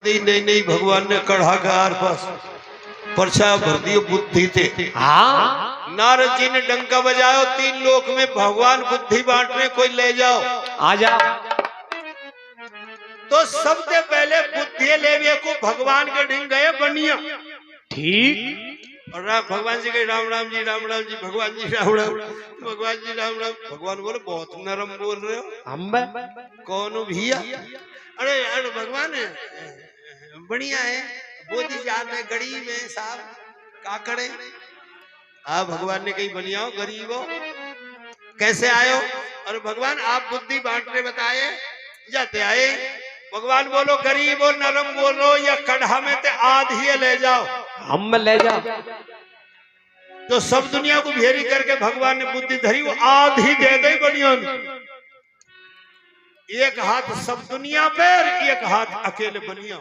बुद्धि नहीं नहीं भगवान ने कढ़ाकार पास पर्चा भर दियो बुद्धि थे। हाँ नारद जी ने डंका बजाओ 3 लोक में भगवान बुद्धि बांटने कोई ले जाओ आ जाओ। तो सबसे पहले बुद्धि लेवे को भगवान के ढिंग गए बनिया। ठीक। और भगवान जी के राम राम जी भगवान जी राम राम भगवान जी राम राम। भगवान बोले बहुत नरम बोल रहे हो हम कौन भैया। अरे अरे भगवान बढ़िया है बोधी जात है गरीब है साहब का करे। भगवान ने कही बनियाओ गरीब हो कैसे आयो। और भगवान आप बुद्धि बांटने बताए जाते आए। भगवान बोलो गरीब और नरम बोलो या कढ़ा में ते आधी ले जाओ हम ले जाओ। तो सब दुनिया को भेरी करके भगवान ने बुद्धि धरी वो आधी दे दे बनिया। एक हाथ सब दुनिया पर एक हाथ अकेले बनिया।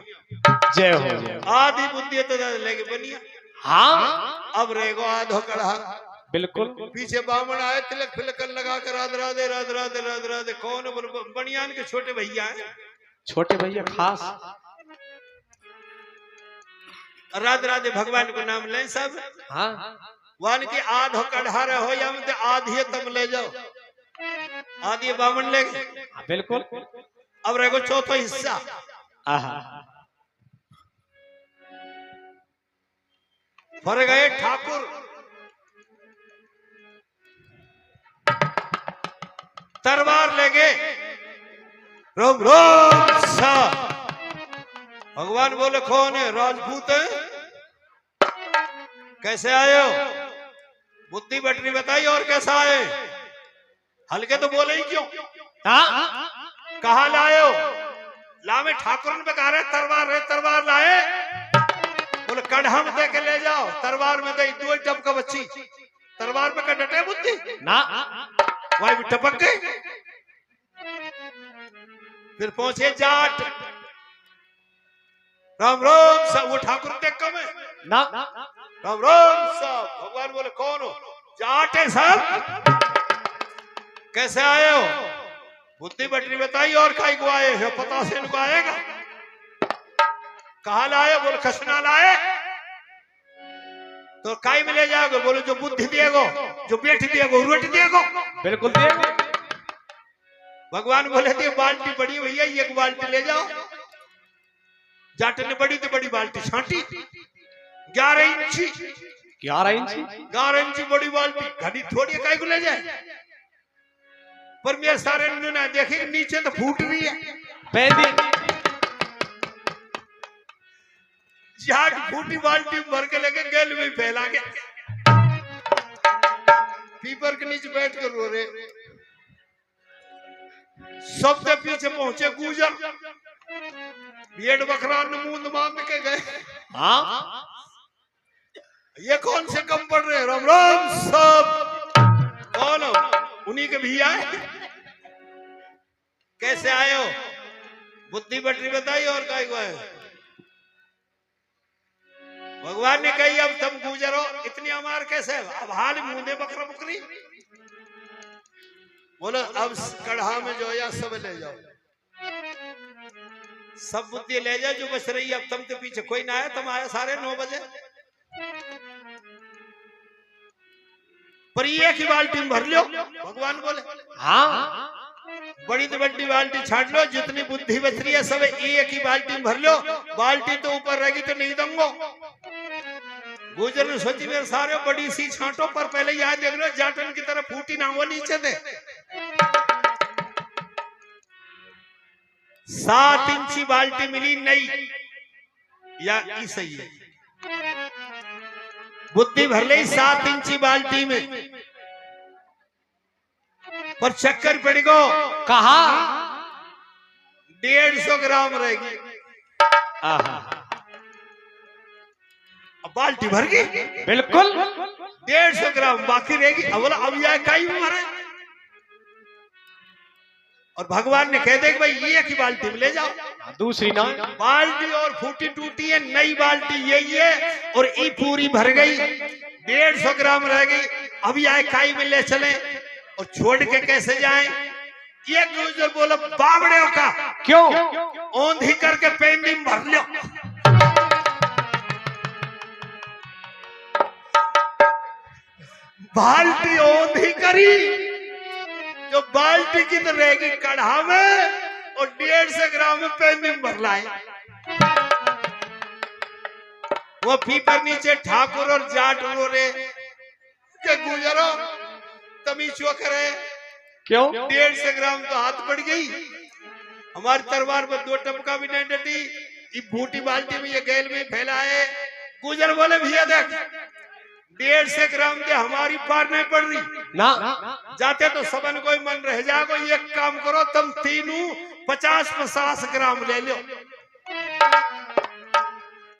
जय हो। आधी बुद्धि तो लेके बनिया। हाँ अब रहेगो आधो कढ़ा। बिल्कुल। पीछे बामण आए तिलक फिलक लगा कर राधे राधे राधे राधे राधे राधे। कौन बनियान के छोटे भैया हैं छोटे भैया खास राधे राधे भगवान को नाम लें सब। हाँ वन की आधो कढ़ा रहो या आधी तब ले जाओ आधी बामण ले गए। बिल्कुल। अब रहेगो चौथा हिस्सा। फर गए ठाकुर तरवार ले गए रोम रोम सा। भगवान बोले कौन है राजपूत है कैसे आए हो बुद्धि बटनी बताई और कैसा आए। हल्के तो बोले ही क्यों कहा लाए हो लामे ठाकुर ने बता रहे तरवार लाए। बोले कढ़ा में दे के ले जाओ तरवार में दे 2 टप का बच्ची तरवार में का डटे बुद्धि ना वही भी टपक गई। फिर पहुंचे जाट राम राम सब वो ठाकुर देख कम है ना राम राम सब। भगवान बोले कौन हो जाट है सब कैसे आए हो बुद्धि बटनी बताई और काई को आए हो पता से इनको आएगा। कहा लाए बोले खसना लाए तो काई में ले जाओगे बोले जो बुद्धि दिएगो जो बेटी दिएगो रोटी दिएगो। बिल्कुल दिएगो। भगवान बोले थे बाल्टी बड़ी भैया एक बाल्टी ले जाओ। जाट ने बड़ी तो बड़ी बाल्टी छांटी 11 इंची 11 इंची बड़ी बाल्टी घड़ी थोड़ी काई को ले जाए। पर मेरे सारे ने देखे नीचे तो फूट रही है जाट फूटी बाल्टी भर के लेके गैल में फैला के पीपर के नीचे बैठ कर रो रहे। सबसे पीछे पहुंचे गुजर भेड़ बकरा मूंद मार के गए। हाँ ये कौन से कम पड़ रहे राम राम सब कौन हो उन्हीं के भी आए। कैसे आए हो बुद्धि बटनी बताई और काय को आए। भगवान ने कही अब तुम गुजरो इतनी अमार कैसे अब हाल मुंदे बकरा बकरी। बोलो अब कढ़ा में जो या सब ले जाओ सब बुद्धि ले जाओ जो बच रही है। अब तुम के पीछे कोई ना आया तुम आए सारे 9 बजे पर एक ही बाल्टी में भर लो। भगवान बोले हाँ बड़ी तो बड़ी बाल्टी छाट लो जितनी बुद्धि बच रही है सब एक ही बाल्टी में भर लो। बाल्टी तो ऊपर रहेगी तो नहीं दूंगो। गुजर ने सोची मेरे सारे बड़ी सी छांटो पर पहले यहाँ देख लो जाटन की तरफ फूटी ना वो नीचे थे। 7 इंची बाल्टी मिली नई या ई सही है बुद्धि भर ली 7 इंची बाल्टी में पर चक्कर पड़ गो कहा 150 ग्राम रहेगी। अब बाल्टी भर गई बिल्कुल 150 ग्राम बाकी रहेगी। अब यह कई मरे और भगवान ने कह दे कि भाई एक ही बाल्टी में ले जाओ दूसरी ना बाल्टी और फूटी टूटी है नई बाल्टी यही है और ई पूरी भर गई 150 ग्राम रह गई। अब यह काई में ले चले और छोड़ के कैसे जाएं। ये गुजर बोला बावड़े का क्यों? औंधी करके पेंदी में भर लो। बाल्टी औंधी करी जो बाल्टी की तो रहेगी कढ़ा में और 150 ग्राम में पेंदी में भर लाए। वो पीपर नीचे ठाकुर और जाट रो रे के गुजरो तमी चो करे क्यों? 150 ग्राम तो हाथ पड़ गई। हमारी तलवार में 2 टपका भी नहीं डटी। ये बूटी बाल्टी में ये गैल में फैलाए। गुजर बोले भैया देख 150 ग्राम के हमारी पार नहीं पड़ रही ना जाते तो सबन कोई मन रह जाएगा। एक काम करो तुम तीनों 50-50 ग्राम ले लो।